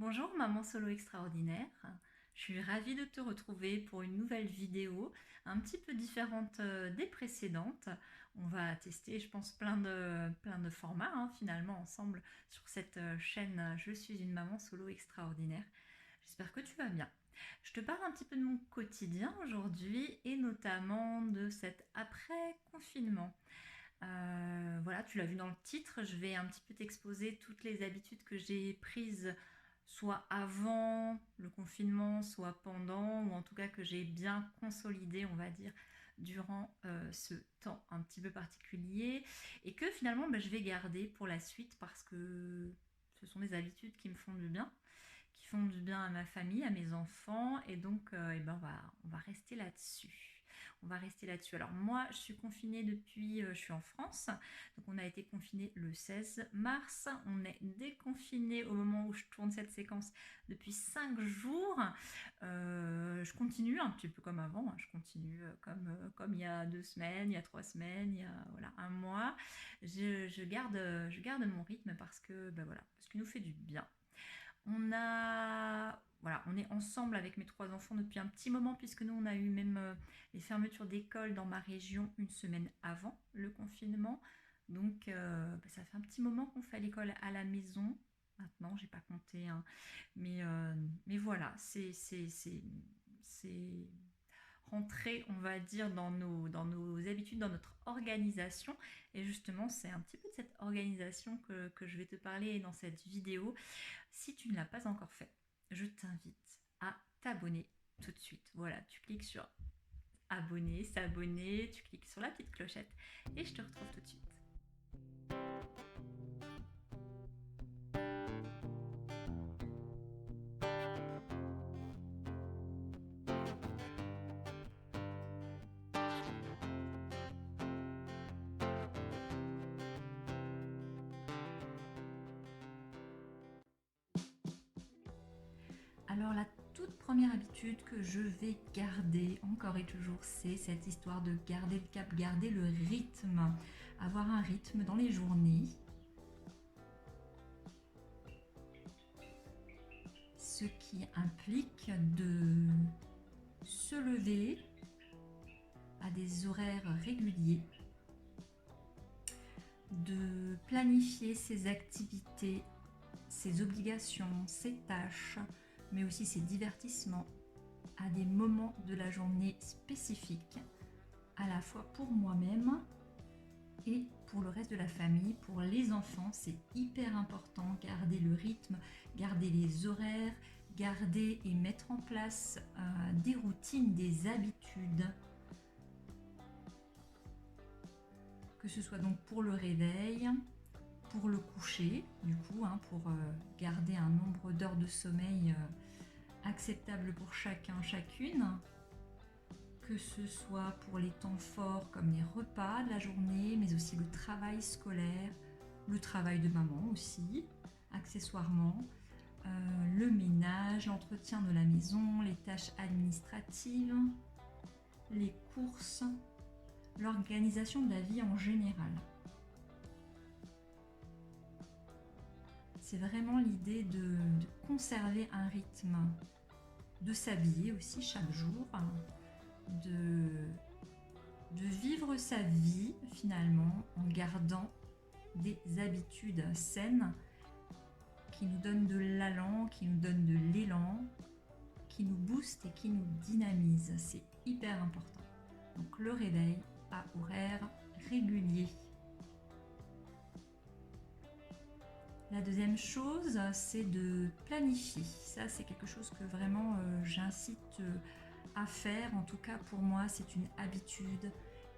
Bonjour maman solo extraordinaire, je suis ravie de te retrouver pour une nouvelle vidéo un petit peu différente des précédentes. On va tester je pense plein de formats finalement ensemble sur cette chaîne Je suis une maman solo extraordinaire. J'espère que tu vas bien. Je te parle un petit peu de mon quotidien aujourd'hui et notamment de cet après-confinement. Voilà, tu l'as vu dans le titre, je vais un petit peu t'exposer toutes les habitudes que j'ai prises soit avant le confinement, soit pendant, ou en tout cas que j'ai bien consolidé, on va dire, durant ce temps un petit peu particulier, et que finalement je vais garder pour la suite parce que ce sont des habitudes qui me font du bien, qui font du bien à ma famille, à mes enfants, et donc on va rester là-dessus. On va rester là-dessus. Alors moi, je suis confinée depuis, je suis en France, donc on a été confiné le 16 mars, on est déconfiné au moment où je tourne cette séquence depuis 5 jours. Je continue un petit peu comme avant, je continue comme il y a 2 semaines, il y a 3 semaines, il y a voilà, un mois. Je garde mon rythme parce que, voilà, parce qu'il nous fait du bien. On est ensemble avec mes 3 enfants depuis un petit moment puisque nous on a eu même les fermetures d'école dans ma région une semaine avant le confinement. Donc ça fait un petit moment qu'on fait l'école à la maison. Maintenant, j'ai pas compté, hein. Mais voilà, c'est rentrer, on va dire, dans nos habitudes, dans notre organisation. Et justement, c'est un petit peu de cette organisation que je vais te parler dans cette vidéo. Si tu ne l'as pas encore fait, je t'invite à t'abonner tout de suite. Voilà, tu cliques sur abonner, s'abonner, tu cliques sur la petite clochette et je te retrouve tout de suite. Alors la toute première habitude que je vais garder encore et toujours, c'est cette histoire de garder le cap, garder le rythme, avoir un rythme dans les journées. Ce qui implique de se lever à des horaires réguliers, de planifier ses activités, ses obligations, ses tâches, mais aussi ses divertissements à des moments de la journée spécifiques, à la fois pour moi-même et pour le reste de la famille. Pour les enfants, c'est hyper important, garder le rythme, garder les horaires, garder et mettre en place des routines, des habitudes. Que ce soit donc pour le réveil, pour le coucher, du coup, pour garder un nombre d'heures de sommeil acceptable pour chacun, chacune, que ce soit pour les temps forts comme les repas de la journée, mais aussi le travail scolaire, le travail de maman aussi, accessoirement, le ménage, l'entretien de la maison, les tâches administratives, les courses, l'organisation de la vie en général. C'est vraiment l'idée de conserver un rythme, de s'habiller aussi chaque jour, de vivre sa vie finalement en gardant des habitudes saines qui nous donnent de l'allant, qui nous donnent de l'élan, qui nous boostent et qui nous dynamisent. C'est hyper important. Donc le réveil à horaire régulier. La deuxième chose, c'est de planifier. Ça, c'est quelque chose que vraiment j'incite à faire. En tout cas, pour moi, c'est une habitude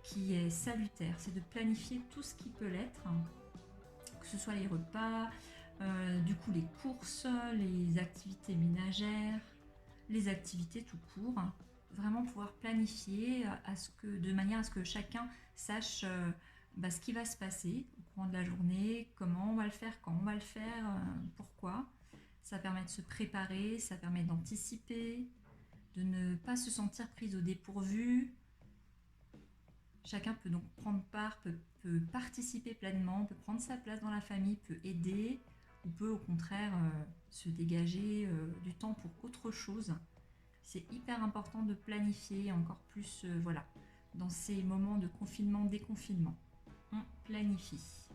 qui est salutaire. C'est de planifier tout ce qui peut l'être, que ce soit les repas, du coup les courses, les activités ménagères, les activités tout court. Vraiment pouvoir planifier de manière à ce que chacun sache ce qui va se passer au courant de la journée, comment on va le faire, quand on va le faire, pourquoi. Ça permet de se préparer, ça permet d'anticiper, de ne pas se sentir prise au dépourvu. Chacun peut donc prendre part, peut participer pleinement, peut prendre sa place dans la famille, peut aider. ou peut au contraire se dégager du temps pour autre chose. C'est hyper important de planifier encore plus, voilà, dans ces moments de confinement, déconfinement. On planifie.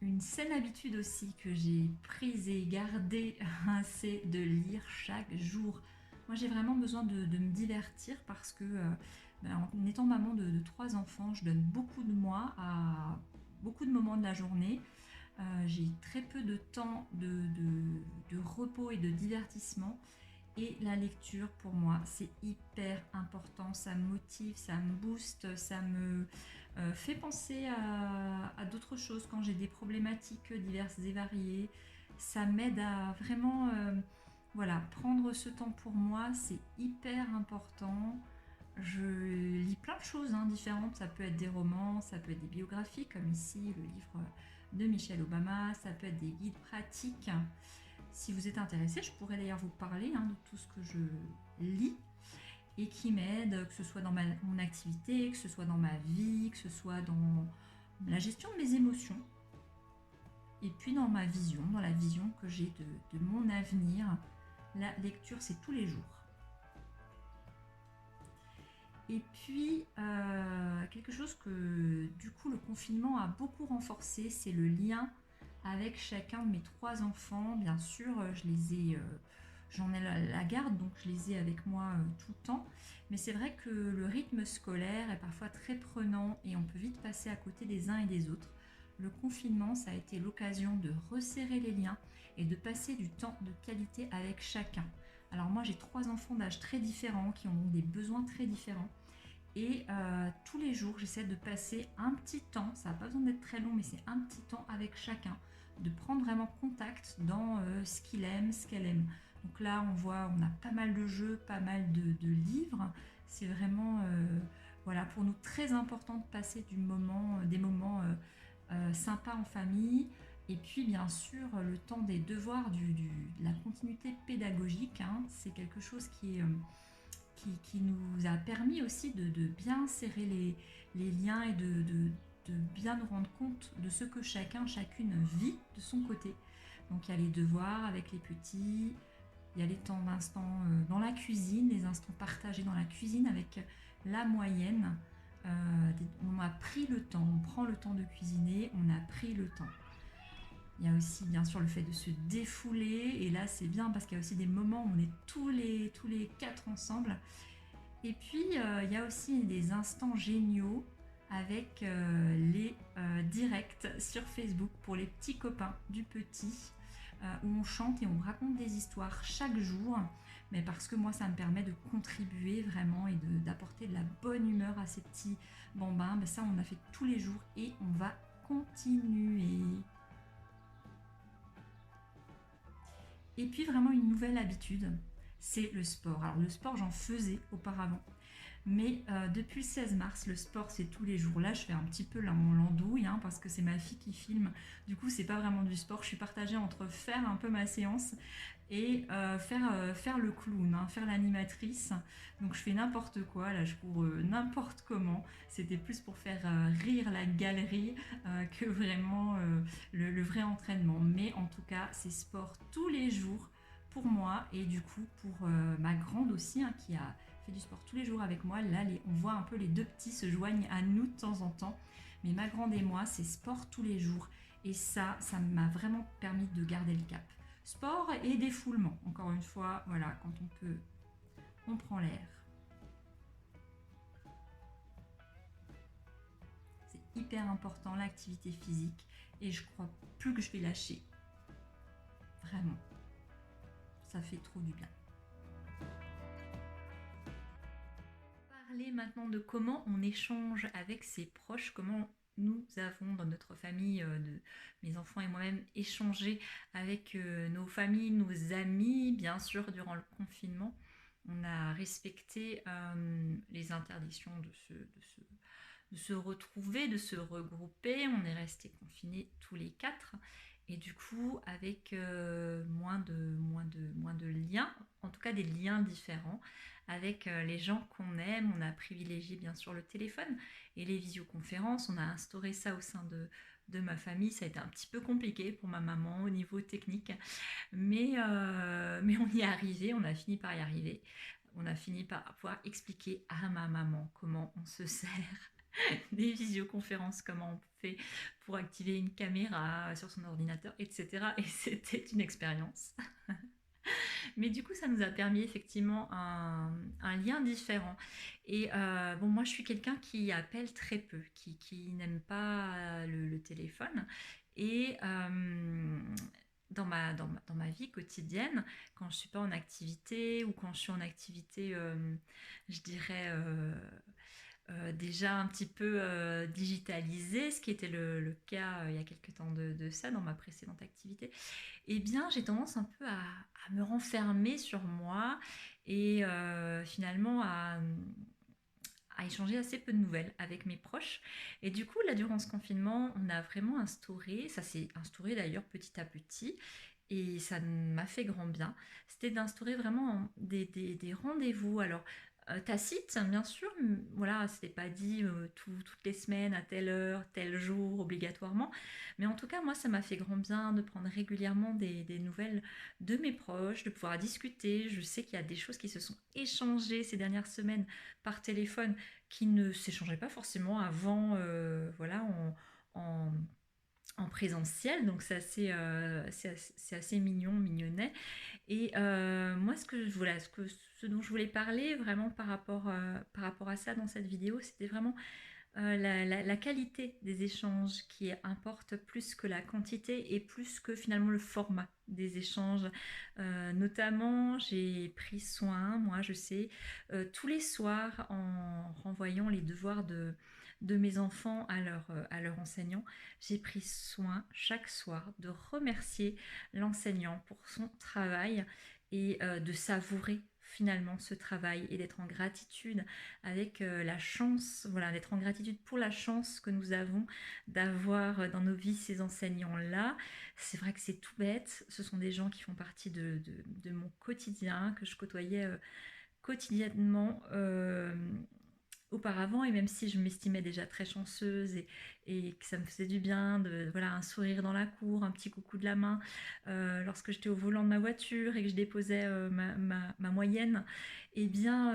Une saine habitude aussi que j'ai prise et gardée, c'est de lire chaque jour. Moi, j'ai vraiment besoin de me divertir parce que, en étant maman de 3 enfants, je donne beaucoup de moi à beaucoup de moments de la journée. J'ai très peu de temps de repos et de divertissement. Et la lecture, pour moi, c'est hyper important. Ça me motive, ça me booste, ça me fait penser à d'autres choses quand j'ai des problématiques diverses et variées. Ça m'aide à vraiment voilà, prendre ce temps pour moi. C'est hyper important. Je lis plein de choses différentes. Ça peut être des romans, ça peut être des biographies, comme ici le livre de Michelle Obama. Ça peut être des guides pratiques. Si vous êtes intéressé, je pourrais d'ailleurs vous parler de tout ce que je lis et qui m'aide, que ce soit dans mon activité, que ce soit dans ma vie, que ce soit dans la gestion de mes émotions et puis dans ma vision, dans la vision que j'ai de mon avenir. La lecture, c'est tous les jours. Et puis, quelque chose que du coup le confinement a beaucoup renforcé, c'est le lien avec chacun de mes 3 enfants. Bien sûr, j'en ai la garde, donc je les ai avec moi tout le temps. Mais c'est vrai que le rythme scolaire est parfois très prenant et on peut vite passer à côté des uns et des autres. Le confinement, ça a été l'occasion de resserrer les liens et de passer du temps de qualité avec chacun. Alors moi, j'ai 3 enfants d'âge très différents qui ont des besoins très différents. Et tous les jours, j'essaie de passer un petit temps, ça n'a pas besoin d'être très long, mais c'est un petit temps avec chacun, de prendre vraiment contact dans ce qu'il aime, ce qu'elle aime. Donc là, on a pas mal de jeux, pas mal de livres. C'est vraiment, voilà, pour nous très important de passer des moments sympas en famille. Et puis, bien sûr, le temps des devoirs, de la continuité pédagogique, c'est quelque chose qui nous a permis aussi de bien serrer les liens et de bien nous rendre compte de ce que chacune vit de son côté. Donc il y a les devoirs avec les petits, il y a les temps d'instant dans la cuisine, les instants partagés dans la cuisine avec la moyenne. On a pris le temps, on prend le temps de cuisiner, on a pris le temps. Il y a aussi bien sûr le fait de se défouler, et là c'est bien parce qu'il y a aussi des moments où on est tous les 4 ensemble. Et puis il y a aussi des instants géniaux avec les directs sur Facebook pour les petits copains du petit, où on chante et on raconte des histoires chaque jour, mais parce que moi ça me permet de contribuer vraiment et d'apporter de la bonne humeur à ces petits bambins. Mais ça on a fait tous les jours et on va continuer. Et puis vraiment une nouvelle habitude, c'est le sport. Alors le sport, j'en faisais auparavant, mais depuis le 16 mars, le sport c'est tous les jours. Là, je fais un petit peu mon landouille parce que c'est ma fille qui filme. Du coup, c'est pas vraiment du sport. Je suis partagée entre faire un peu ma séance et faire le clown, faire l'animatrice. Donc je fais n'importe quoi. Là, je cours n'importe comment. C'était plus pour faire rire la galerie que vraiment le vrai entraînement. Mais en tout cas, c'est sport tous les jours pour moi et du coup pour ma grande aussi qui a fait du sport tous les jours avec moi. Là, on voit un peu les deux petits se joignent à nous de temps en temps. Mais ma grande et moi, c'est sport tous les jours. Et ça m'a vraiment permis de garder le cap. Sport et défoulement. Encore une fois, voilà, quand on peut, on prend l'air. C'est hyper important, l'activité physique. Et je crois plus que je vais lâcher. Vraiment. Ça fait trop du bien. Parler maintenant de comment on échange avec ses proches, comment nous avons dans notre famille, mes enfants et moi-même, échangé avec nos familles, nos amis, bien sûr, durant le confinement. On a respecté les interdictions de se retrouver, de se regrouper. On est restés confinés tous les 4. et du coup avec moins de liens, en tout cas des liens différents avec les gens qu'on aime. On a privilégié bien sûr le téléphone et les visioconférences, on a instauré ça au sein de ma famille. Ça a été un petit peu compliqué pour ma maman au niveau technique, mais on y est arrivé, on a fini par y arriver. On a fini par pouvoir expliquer à ma maman comment on se sert des visioconférences, comment on fait pour activer une caméra sur son ordinateur, etc. Et c'était une expérience. Mais du coup, ça nous a permis effectivement un lien différent. Et bon, moi, je suis quelqu'un qui appelle très peu, qui n'aime pas le téléphone. Et dans ma vie quotidienne, quand je ne suis pas en activité ou quand je suis en activité, je dirais, déjà un petit peu digitalisée, ce qui était le cas il y a quelques temps de ça dans ma précédente activité, eh bien j'ai tendance un peu à me renfermer sur moi et finalement à échanger assez peu de nouvelles avec mes proches. Et du coup, là, durant ce confinement, on a vraiment instauré, ça s'est instauré d'ailleurs petit à petit, et ça m'a fait grand bien, c'était d'instaurer vraiment des rendez-vous. Alors, tacite, bien sûr, voilà, c'était pas dit toutes les semaines, à telle heure, tel jour, obligatoirement. Mais en tout cas, moi, ça m'a fait grand bien de prendre régulièrement des nouvelles de mes proches, de pouvoir discuter. Je sais qu'il y a des choses qui se sont échangées ces dernières semaines par téléphone qui ne s'échangeaient pas forcément avant, voilà, en, en présentiel. Donc c'est assez mignon, mignonnet. Et moi, ce dont je voulais parler vraiment par rapport à ça dans cette vidéo, c'était vraiment la qualité des échanges qui importe plus que la quantité et plus que finalement le format des échanges. Notamment, j'ai pris soin, moi je sais, tous les soirs en renvoyant les devoirs de mes enfants à leur enseignant, j'ai pris soin chaque soir de remercier l'enseignant pour son travail et de savourer finalement ce travail et d'être en gratitude avec la chance, voilà, d'être en gratitude pour la chance que nous avons d'avoir dans nos vies ces enseignants-là. C'est vrai que c'est tout bête, ce sont des gens qui font partie de mon quotidien, que je côtoyais quotidiennement auparavant, et même si je m'estimais déjà très chanceuse et que ça me faisait du bien de voilà, un sourire dans la cour, un petit coucou de la main lorsque j'étais au volant de ma voiture et que je déposais ma moyenne, et bien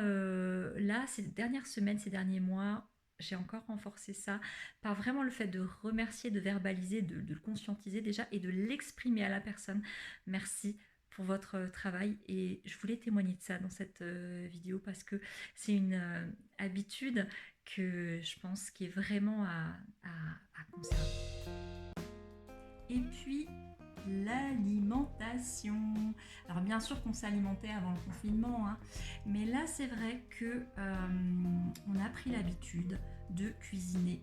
là ces dernières semaines, ces derniers mois, j'ai encore renforcé ça par vraiment le fait de remercier, de verbaliser, de le conscientiser déjà et de l'exprimer à la personne. Merci pour votre travail, et je voulais témoigner de ça dans cette vidéo parce que c'est une habitude que je pense qui est vraiment à conserver. Et puis l'alimentation. Alors bien sûr qu'on s'alimentait avant le confinement, hein, mais là c'est vrai que on a pris l'habitude de cuisiner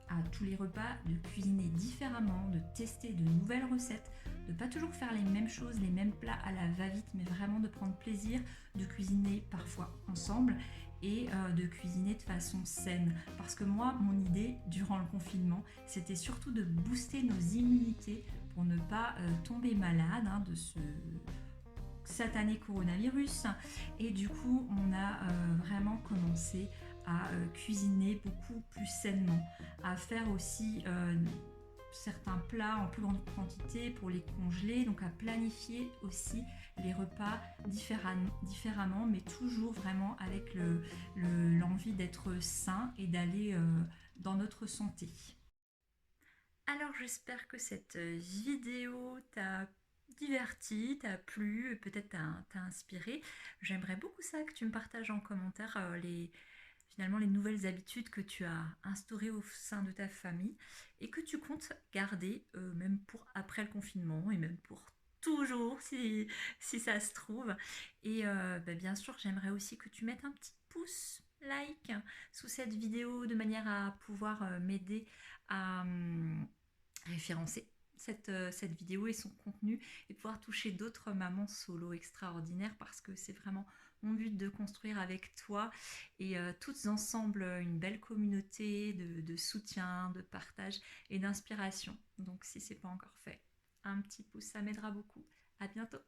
à tous les repas, de cuisiner différemment, de tester de nouvelles recettes, de pas toujours faire les mêmes choses, les mêmes plats à la va-vite, mais vraiment de prendre plaisir, de cuisiner parfois ensemble et de cuisiner de façon saine. Parce que moi, mon idée durant le confinement, c'était surtout de booster nos immunités pour ne pas tomber malade de ce satané coronavirus. Et du coup, on a vraiment commencé à cuisiner beaucoup plus sainement, à faire aussi certains plats en plus grande quantité pour les congeler, donc à planifier aussi les repas différemment, mais toujours vraiment avec l'envie d'être sain et d'aller dans notre santé. Alors j'espère que cette vidéo t'a diverti, t'a plu, peut-être t'a inspiré. J'aimerais beaucoup ça, que tu me partages en commentaire finalement les nouvelles habitudes que tu as instaurées au sein de ta famille et que tu comptes garder même pour après le confinement et même pour toujours si ça se trouve. Et bien sûr, j'aimerais aussi que tu mettes un petit pouce like sous cette vidéo de manière à pouvoir m'aider à référencer cette vidéo et son contenu et pouvoir toucher d'autres mamans solo extraordinaires, parce que c'est vraiment mon but de construire avec toi et toutes ensemble une belle communauté de soutien, de partage et d'inspiration. Donc si c'est pas encore fait, un petit pouce, ça m'aidera beaucoup. À bientôt!